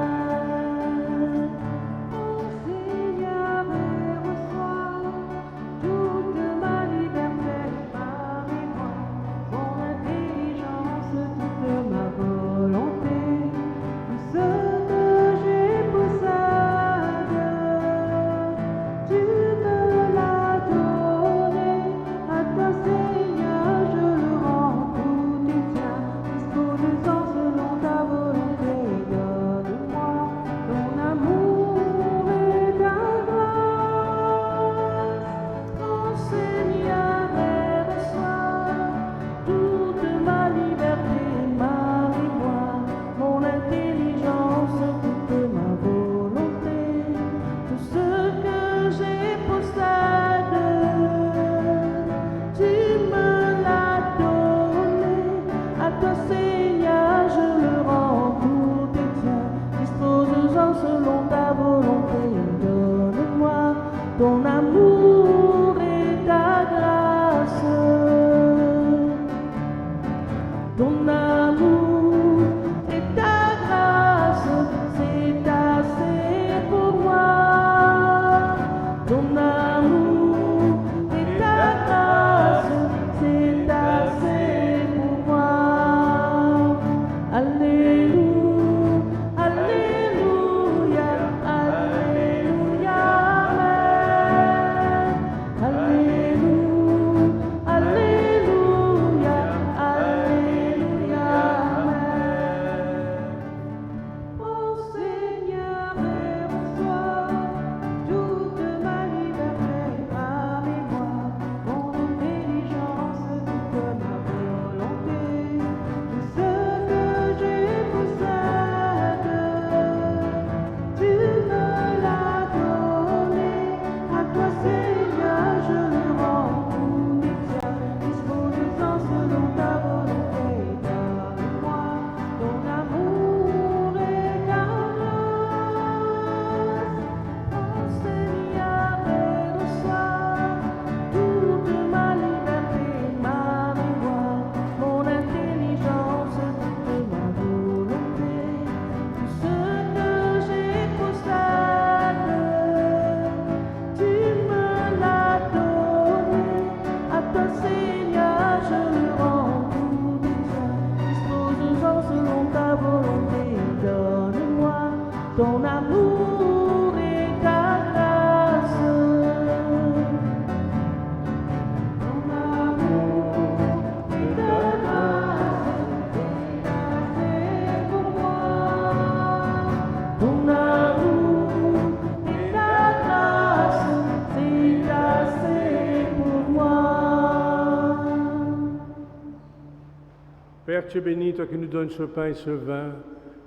Père, tu es béni, toi qui nous donnes ce pain et ce vin,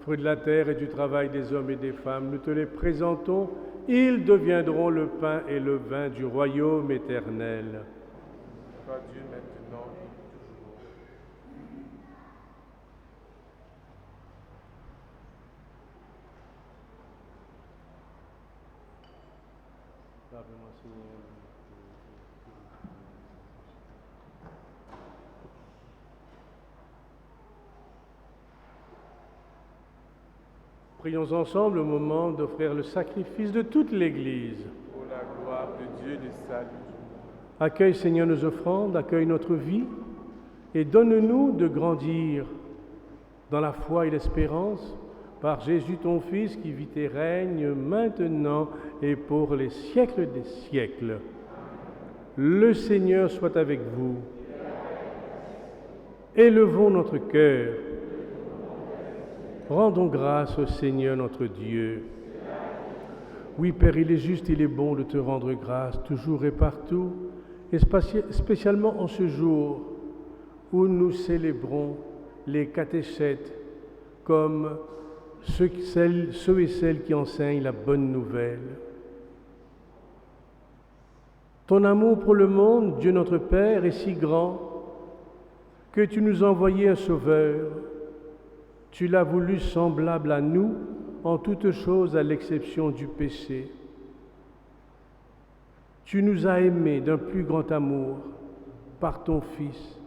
fruit de la terre et du travail des hommes et des femmes. Nous te les présentons. Ils deviendront le pain et le vin du royaume éternel. Toi, Dieu, maintenant et toujours. Prions ensemble au moment d'offrir le sacrifice de toute l'Église. Pour la gloire de Dieu, le salut. Accueille, Seigneur, nos offrandes, accueille notre vie et donne-nous de grandir dans la foi et l'espérance par Jésus, ton Fils, qui vit et règne maintenant et pour les siècles des siècles. Le Seigneur soit avec vous. Élevons notre cœur. Rendons grâce au Seigneur notre Dieu. Oui, Père, il est juste, il est bon de te rendre grâce, toujours et partout, et spécialement en ce jour où nous célébrons les catéchètes comme ceux et celles qui enseignent la bonne nouvelle. Ton amour pour le monde, Dieu notre Père, est si grand que tu nous as envoyé un Sauveur. Tu l'as voulu semblable à nous en toutes choses à l'exception du péché. Tu nous as aimés d'un plus grand amour par ton Fils.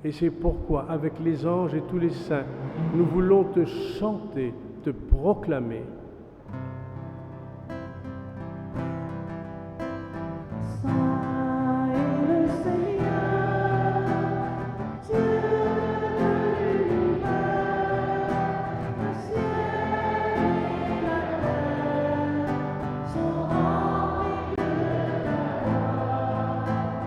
Et c'est pourquoi, avec les anges et tous les saints, nous voulons te chanter, te proclamer. Saint est le Seigneur, Dieu de l'univers, le ciel et la terre sont remplis de ta gloire. Saint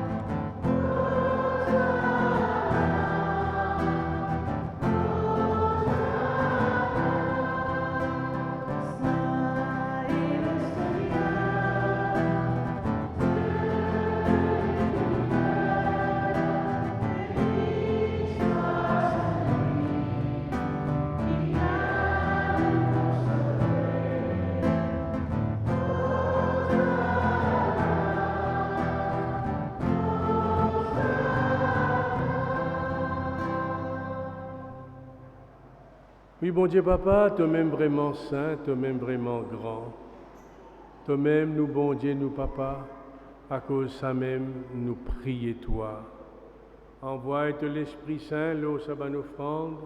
est le Seigneur. Oui, bon Dieu Papa, toi-même vraiment saint, toi-même vraiment grand. Toi-même, nous, bon Dieu, nous, Papa, à cause ça même, nous prions toi. Envoie-te l'Esprit Saint, l'eau sabbat offrande,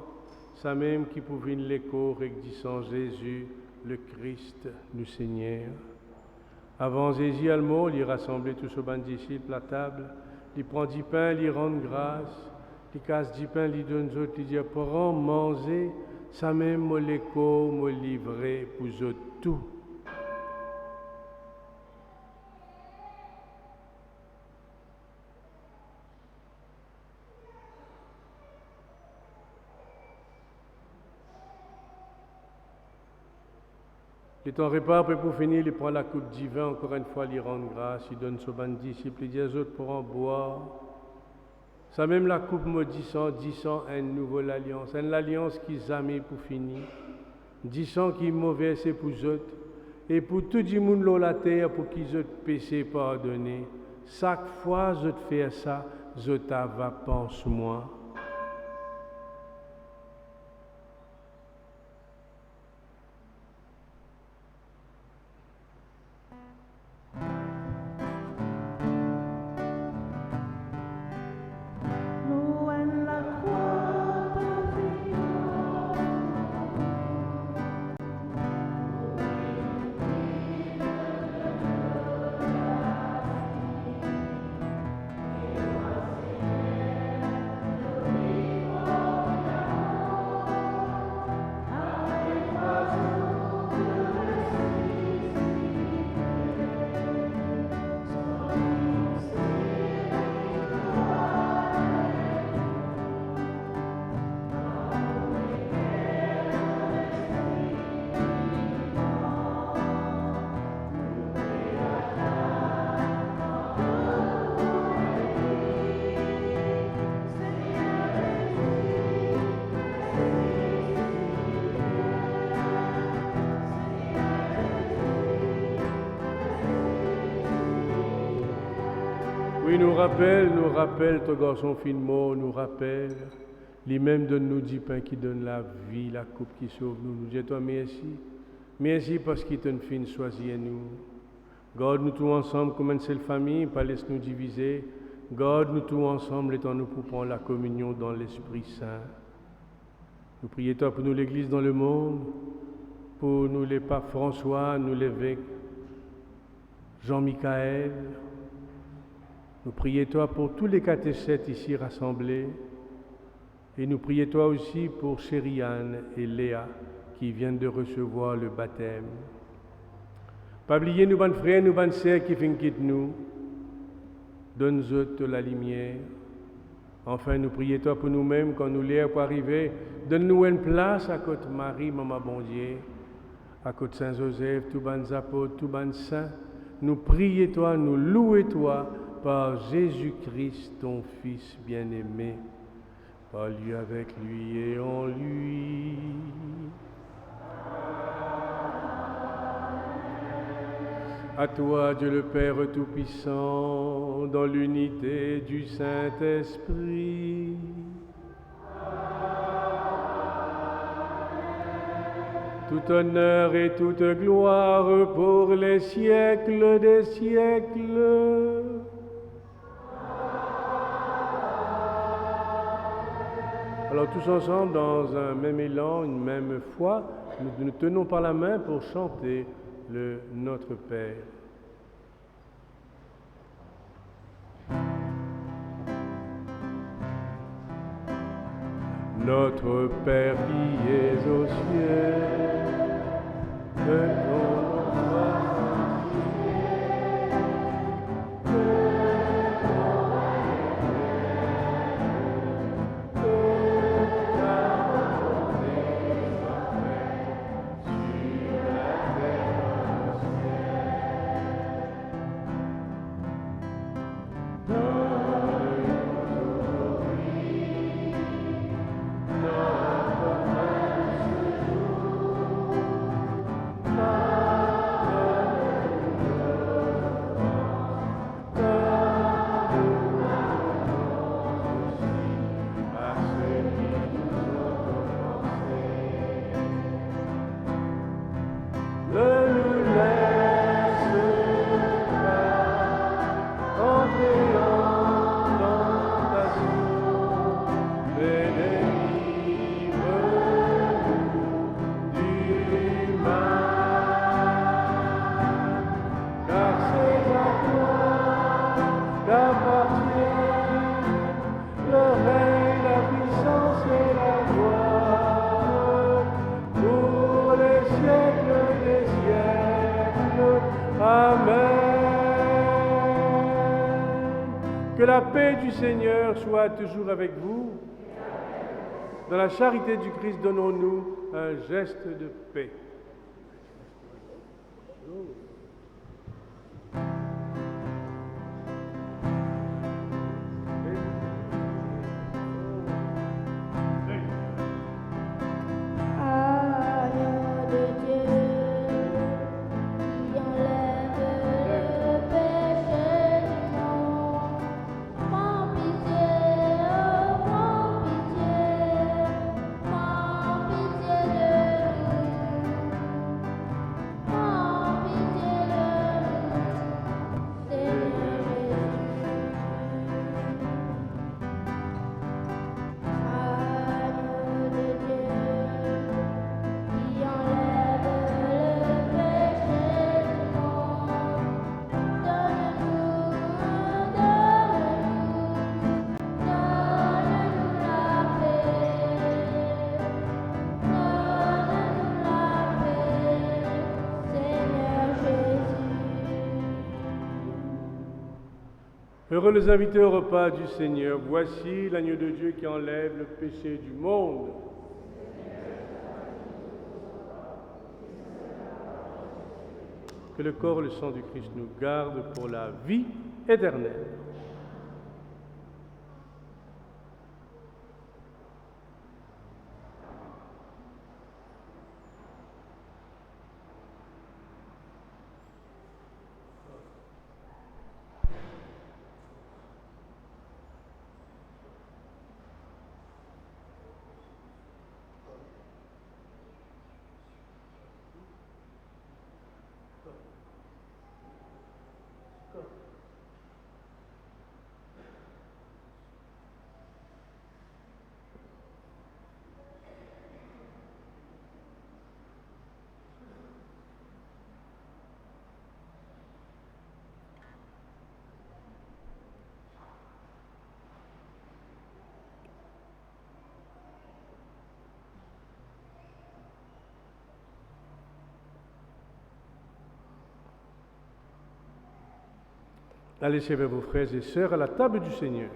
ça même qui pouvait l'écho, recdissant Jésus, le Christ, nous Seigneur. Avant Jésus al mot, il rassemblait tous aux bancs disciples à table, il prend du pain, il rend grâce, il casse du pain, il donne aux autres, il dit, pour manger, ça même me l'écho, me livrer pour eux tout. Le temps repart, pour finir, il prend la coupe du vin, encore une fois, il rend grâce, il donne aux bancs disciples, il dit aux autres pour en boire. Ça même la coupe maudissant, disant une nouvelle alliance, une alliance qui jamais pour finir, disant qui est mauvais c'est pour eux, et pour tout le monde sur la terre, pour qu'ils eux péché pardonné. Chaque fois je te fais ça, je t'ava pense-moi. Loin la croix pavillon, nous rappelle, ton garçon finement, nous rappelle, lui-même donne-nous du pain qui donne la vie, la coupe qui sauve nous. Nous disons toi merci. Merci parce qu'il t'a fin choisi nous. Garde-nous tous ensemble comme une seule famille, pas laisse-nous diviser. Garde-nous tous ensemble, étant nous pour prendre la communion dans l'Esprit Saint. Nous prions toi pour nous l'Église dans le monde, pour nous les papes François, nous l'évêque Jean-Michaël. Nous prions toi pour tous les catéchètes ici rassemblés. Et nous prions toi aussi pour Chériane et Léa qui viennent de recevoir le baptême. Pas oublier nous, bonnes frères, nous, bonnes sœurs qui quittent nous. Donne-nous la lumière. Enfin, nous prions toi pour nous-mêmes quand nous l'air pour arriver. Donne-nous une place à côté de Marie, Maman bon Dieu, à côté de Saint-Joseph, tous les apôtres, tous les saints. Nous prions toi, nous louons toi par Jésus-Christ, ton Fils bien-aimé, par lui, avec lui et en lui. À toi, Dieu le Père Tout-Puissant, dans l'unité du Saint-Esprit. Tout honneur et toute gloire pour les siècles des siècles. Alors tous ensemble, dans un même élan, une même foi, nous nous tenons par la main pour chanter le Notre Père. Notre Père qui es aux cieux, que ton nom soit sanctifié, que ton règne vienne, que ta volonté soit faite sur la terre comme au ciel. Donne-nous aujourd'hui notre pain de ce jour. Pardonne-nous nos offenses, comme nous pardonnons aussi à ceux qui nous ont offensés. Ne nous laisse pas entrer en tentation, mais délivre-nous du mal. Car c'est à toi qu'appartient le règne, la puissance et la gloire pour les siècles des siècles. Amen. Que la paix du Seigneur soit toujours avec vous. Dans la charité du Christ, donnons-nous un geste de paix. Agneau de Dieu, qui enlève le péché du monde, prends pitié, oh, prends pitié de nous. Prends pitié de nous, Seigneur Jésus. Agneau de Dieu, qui enlève le péché du monde, donne-nous la paix, Seigneur Jésus. Heureux les invités au repas du Seigneur. Voici l'agneau de Dieu qui enlève le péché du monde. Que le corps et le sang du Christ nous gardent pour la vie éternelle. Allez servir vos frères et sœurs à la table du Seigneur.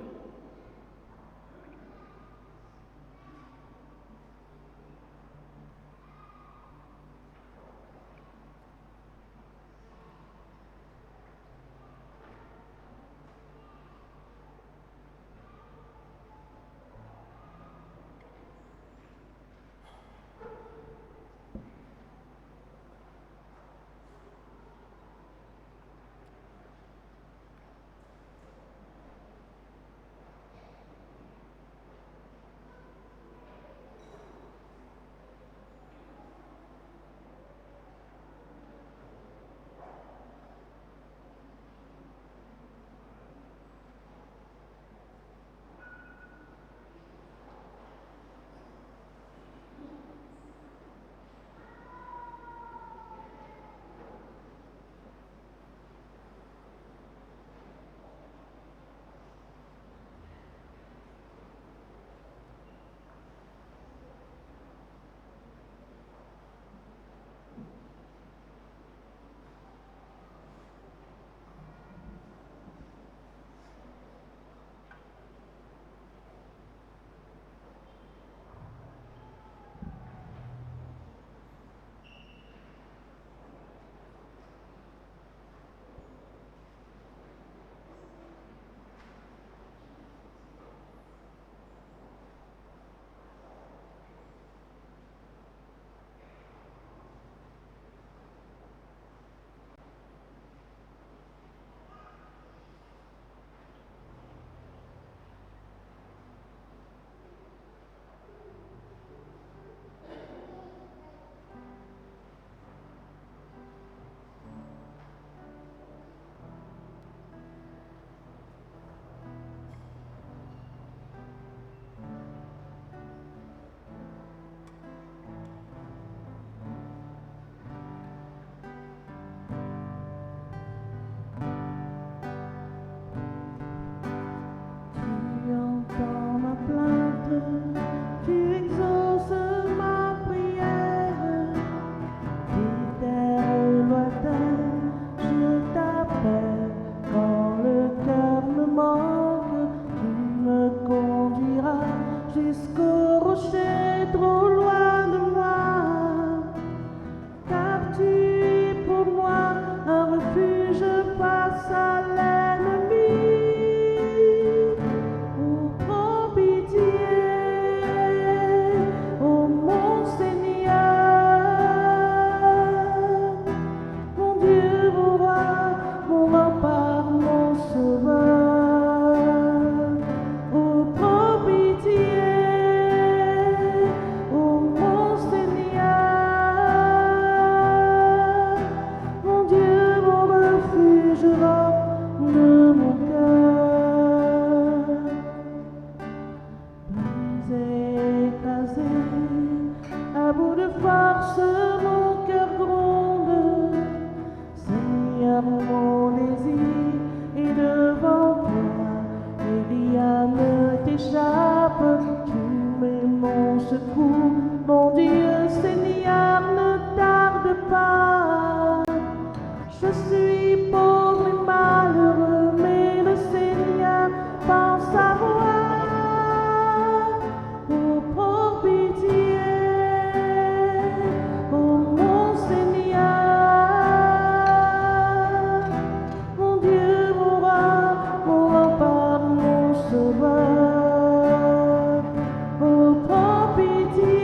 Oh, prends pitié.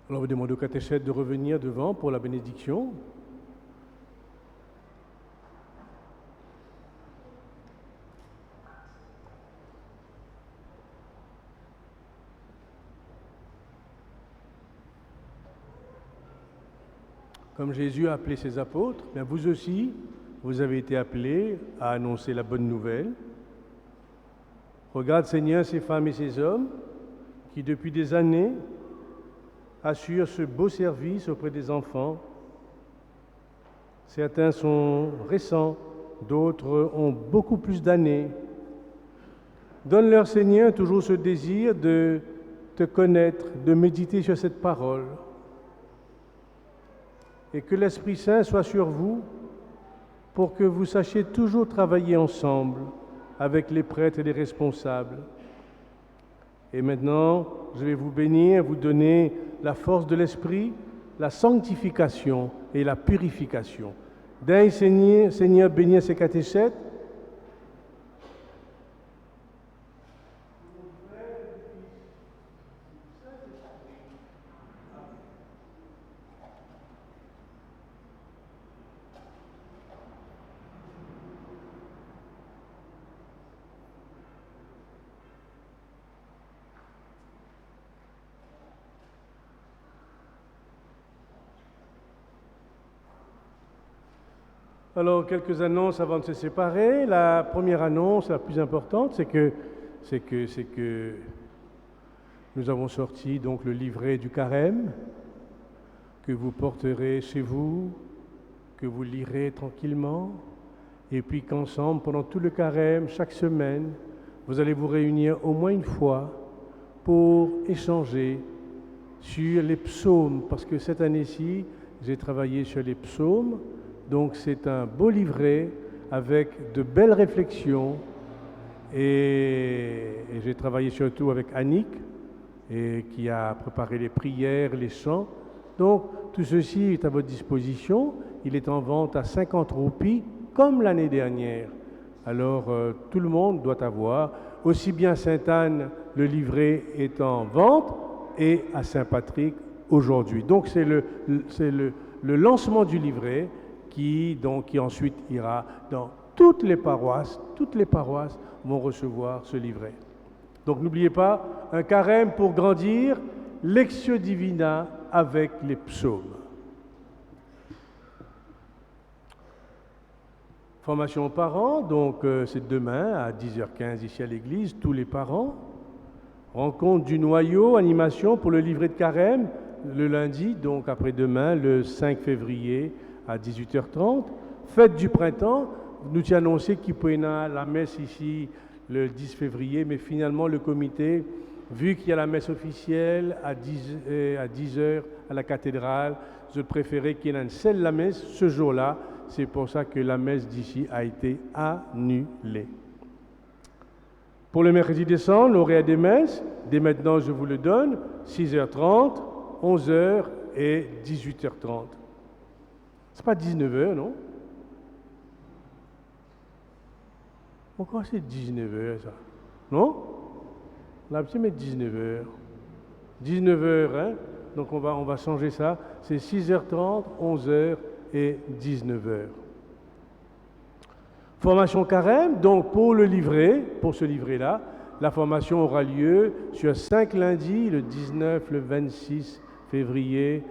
Alors, on va demander au catéchète de revenir devant pour la bénédiction. Comme Jésus a appelé ses apôtres, bien vous aussi, vous avez été appelés à annoncer la bonne nouvelle. Regarde, Seigneur, ces femmes et ces hommes qui, depuis des années, assurent ce beau service auprès des enfants. Certains sont récents, d'autres ont beaucoup plus d'années. Donne-leur, Seigneur, toujours ce désir de te connaître, de méditer sur cette parole. Et que l'Esprit Saint soit sur vous pour que vous sachiez toujours travailler ensemble avec les prêtres et les responsables. Et maintenant, je vais vous bénir, vous donner la force de l'Esprit, la sanctification et la purification. Daigne, Seigneur, bénir ces catéchètes. Alors, quelques annonces avant de se séparer. La première annonce, la plus importante, c'est que nous avons sorti donc le livret du carême que vous porterez chez vous, que vous lirez tranquillement, et puis qu'ensemble, pendant tout le carême, chaque semaine, vous allez vous réunir au moins une fois pour échanger sur les psaumes, parce que cette année-ci, j'ai travaillé sur les psaumes. Donc c'est un beau livret avec de belles réflexions et j'ai travaillé surtout avec Annick qui a préparé les prières, les chants. Donc tout ceci est à votre disposition. Il est en vente à 50 roupies comme l'année dernière. Alors tout le monde doit avoir. Aussi bien Sainte-Anne, le livret est en vente et à Saint-Patrick aujourd'hui. Donc c'est le lancement du livret qui ensuite ira dans toutes les paroisses vont recevoir ce livret. Donc n'oubliez pas, un carême pour grandir, Lectio Divina avec les psaumes. Formation aux parents, donc c'est demain à 10h15 ici à l'église, tous les parents. Rencontre du noyau, animation pour le livret de carême, le lundi, donc après-demain, le 5 février, à 18h30, fête du printemps, nous t'y annonçons qu'il peut y avoir la messe ici le 10 février, mais finalement le comité, vu qu'il y a la messe officielle à 10h à la cathédrale, je préférais qu'il y ait une seule la messe ce jour-là, c'est pour ça que la messe d'ici a été annulée. Pour le mercredi décembre, lauréat des messes, dès maintenant je vous le donne, 6h30, 11h et 18h30. C'est pas 19h, non? Pourquoi c'est 19h, ça? Non? On a pu mettre 19h. 19h, hein? Donc on va changer ça. C'est 6h30, 11h et 19h. Formation carême, donc pour ce livret-là, la formation aura lieu sur 5 lundis, le 19, le 26 février,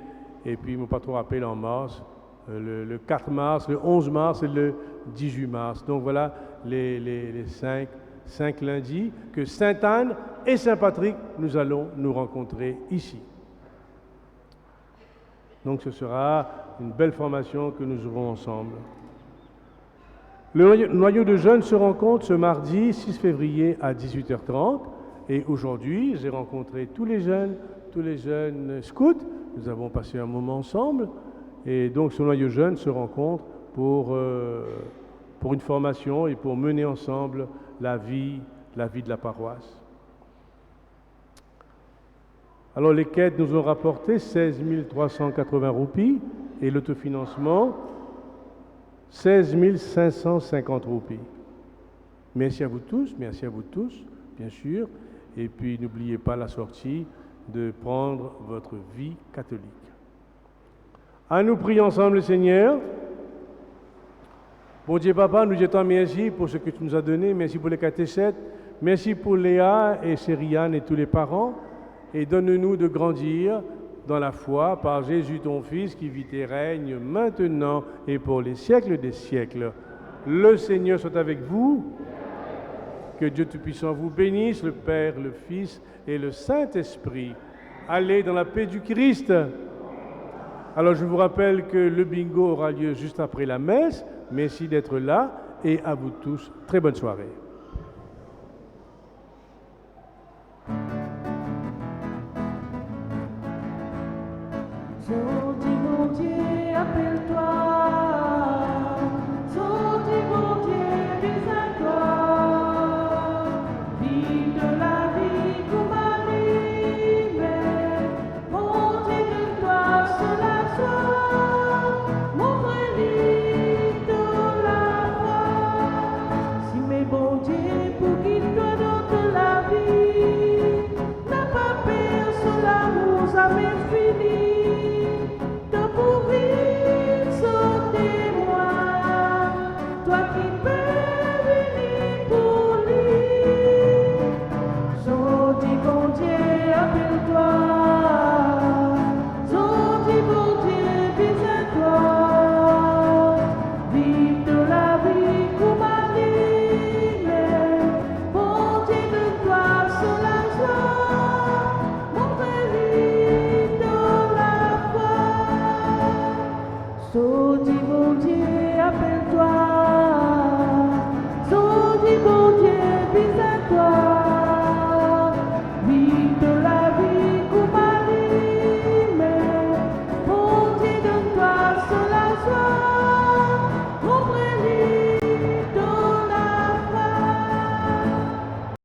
et puis, il ne m'a pas trop rappelé en mars, le 4 mars, le 11 mars et le 18 mars. Donc voilà les 5 lundis que Sainte-Anne et Saint-Patrick, nous allons nous rencontrer ici. Donc ce sera une belle formation que nous aurons ensemble. Le noyau de jeunes se rencontre ce mardi 6 février à 18h30 et aujourd'hui j'ai rencontré tous les jeunes scouts. Nous avons passé un moment ensemble et donc ce noyau jeune se rencontre pour une formation et pour mener ensemble la vie de la paroisse. Alors les quêtes nous ont rapporté 16 380 roupies et l'autofinancement 16 550 roupies. Merci à vous tous, bien sûr. Et puis n'oubliez pas la sortie de prendre votre vie catholique. À nous prier ensemble, Seigneur. Bon Dieu, Papa, nous disons merci pour ce que tu nous as donné. Merci pour les catéchètes. Merci pour Léa et Sériane et tous les parents. Et donne-nous de grandir dans la foi par Jésus, ton Fils, qui vit et règne maintenant et pour les siècles des siècles. Le Seigneur soit avec vous. Que Dieu Tout-Puissant vous bénisse, le Père, le Fils et le Saint-Esprit. Allez dans la paix du Christ. Alors je vous rappelle que le bingo aura lieu juste après la messe. Merci d'être là et à vous tous, très bonne soirée.